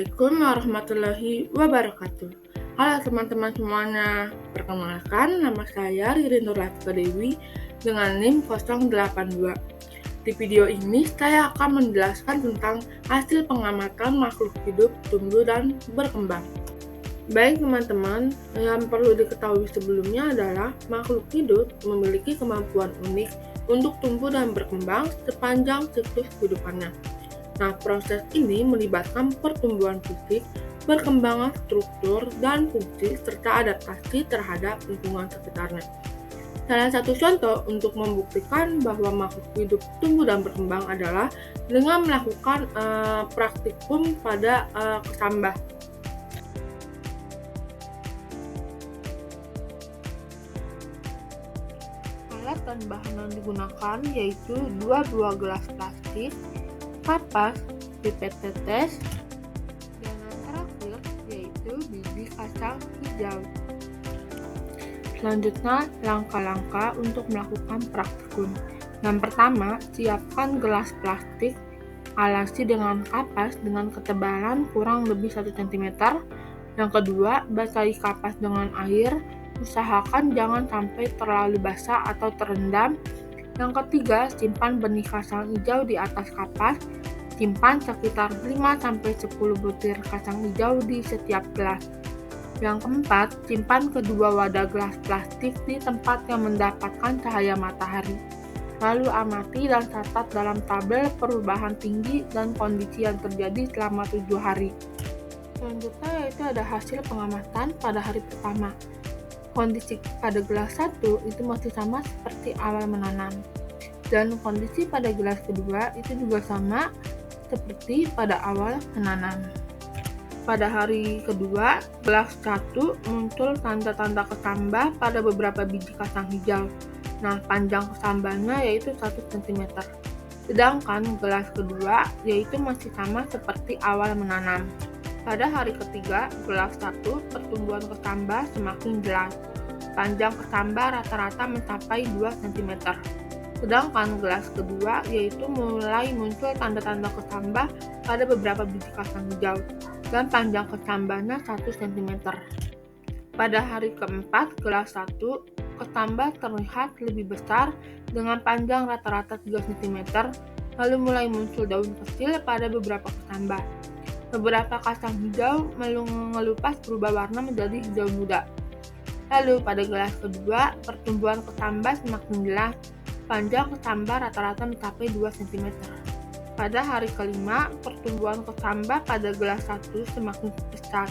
Assalamualaikum warahmatullahi wabarakatuh. Halo teman-teman semuanya, perkenalkan nama saya Ririn Nurlatika Dewi dengan NIM 082. Di video ini saya akan menjelaskan tentang hasil pengamatan makhluk hidup tumbuh dan berkembang. Baik teman-teman, yang perlu diketahui sebelumnya adalah makhluk hidup memiliki kemampuan unik untuk tumbuh dan berkembang sepanjang siklus kehidupannya. Nah, proses ini melibatkan pertumbuhan fisik, perkembangan struktur dan fungsi, serta adaptasi terhadap lingkungan sekitarnya. Salah satu contoh untuk membuktikan bahwa makhluk hidup tumbuh dan berkembang adalah dengan melakukan praktikum pada kesambah. Alat dan bahan yang digunakan yaitu dua buah gelas plastik, kapas, pipet tetes, dan yang terakhir yaitu biji kacang hijau. Selanjutnya, langkah-langkah untuk melakukan praktikum. Yang pertama, siapkan gelas plastik, alasi dengan kapas dengan ketebalan kurang lebih 1 cm. Yang kedua, basahi kapas dengan air, usahakan jangan sampai terlalu basah atau terendam. Yang ketiga, simpan benih kacang hijau di atas kapas. Simpan sekitar 5-10 butir kacang hijau di setiap gelas. Yang keempat, simpan kedua wadah gelas plastik di tempat yang mendapatkan cahaya matahari. Lalu amati dan catat dalam tabel perubahan tinggi dan kondisi yang terjadi selama 7 hari. Selanjutnya yaitu ada hasil pengamatan pada hari pertama. Kondisi pada gelas 1 itu masih sama seperti awal menanam, dan kondisi pada gelas kedua itu juga sama seperti pada awal menanam. Pada hari kedua, gelas 1 muncul tanda-tanda kesambah pada beberapa biji kacang hijau. Nah, panjang kesambahnya yaitu 1 cm. Sedangkan gelas kedua yaitu masih sama seperti awal menanam. Pada hari ketiga, gelas 1 pertumbuhan kesambah semakin jelas. Panjang kesambah rata-rata mencapai 2 cm. Sedangkan gelas kedua yaitu mulai muncul tanda-tanda kesambah pada beberapa biji kacang hijau dan panjang kesambahnya 1 cm. Pada hari keempat, gelas 1 kesambah terlihat lebih besar dengan panjang rata-rata 3 cm, lalu mulai muncul daun kecil pada beberapa kesambah. Beberapa kacang hijau mengelupas berubah warna menjadi hijau muda. Lalu pada gelas kedua, pertumbuhan kesambah semakin jelas, panjang kesambah rata-rata mencapai 2 cm. Pada hari kelima, pertumbuhan kesambah pada gelas 1 semakin besar.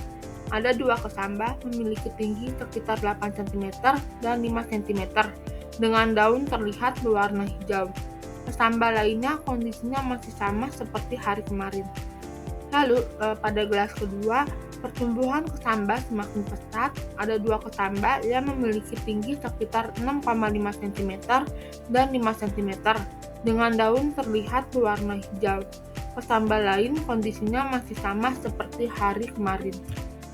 Ada 2 kesambah memiliki tinggi sekitar 8 cm dan 5 cm, dengan daun terlihat berwarna hijau. Kesambah lainnya kondisinya masih sama seperti hari kemarin. Lalu pada gelas kedua, pertumbuhan kesambah semakin pesat. Ada 2 kesambah yang memiliki tinggi sekitar 6,5 cm dan 5 cm, dengan daun terlihat berwarna hijau. Kesambah lain kondisinya masih sama seperti hari kemarin.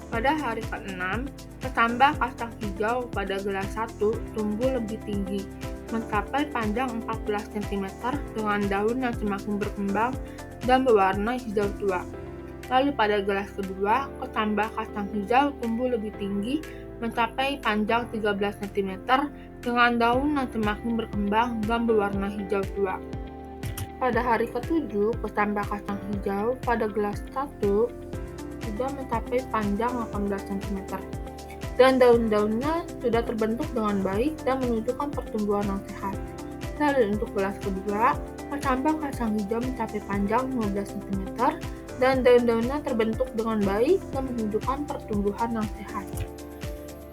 Pada hari ke-6, kesambah kacang hijau pada gelas 1 tumbuh lebih tinggi, mencapai panjang 14 cm dengan daun yang semakin berkembang dan berwarna hijau tua. Lalu pada gelas kedua, kesambah kacang hijau tumbuh lebih tinggi, mencapai panjang 13 cm dengan daun yang semakin berkembang dan berwarna hijau tua. Pada hari ke-7, kesambah kacang hijau pada gelas 1 sudah mencapai panjang 18 cm dan daun-daunnya sudah terbentuk dengan baik dan menunjukkan pertumbuhan yang sehat. Lalu untuk gelas kedua, kesambah kacang hijau mencapai panjang 15 cm dan daun-daunnya terbentuk dengan baik dan menunjukkan pertumbuhan yang sehat.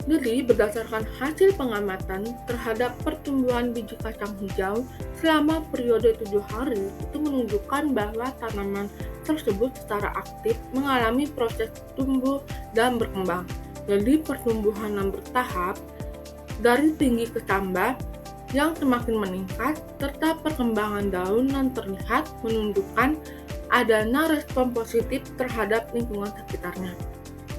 Jadi, berdasarkan hasil pengamatan terhadap pertumbuhan biji kacang hijau selama periode 7 hari, itu menunjukkan bahwa tanaman tersebut secara aktif mengalami proses tumbuh dan berkembang. Jadi, pertumbuhan yang bertahap dari tinggi kesambah yang semakin meningkat serta perkembangan daun yang terlihat menunjukkan adanya respon positif terhadap lingkungan sekitarnya.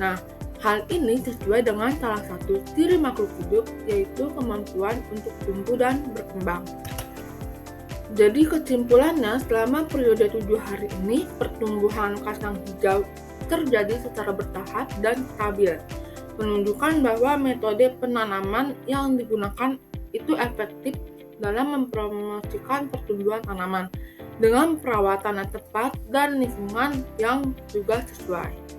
Nah, hal ini sesuai dengan salah satu ciri makhluk hidup, yaitu kemampuan untuk tumbuh dan berkembang. Jadi kesimpulannya, selama periode 7 hari ini, pertumbuhan kacang hijau terjadi secara bertahap dan stabil, menunjukkan bahwa metode penanaman yang digunakan itu efektif dalam mempromosikan pertumbuhan tanaman dengan perawatan yang tepat dan lingkungan yang juga sesuai.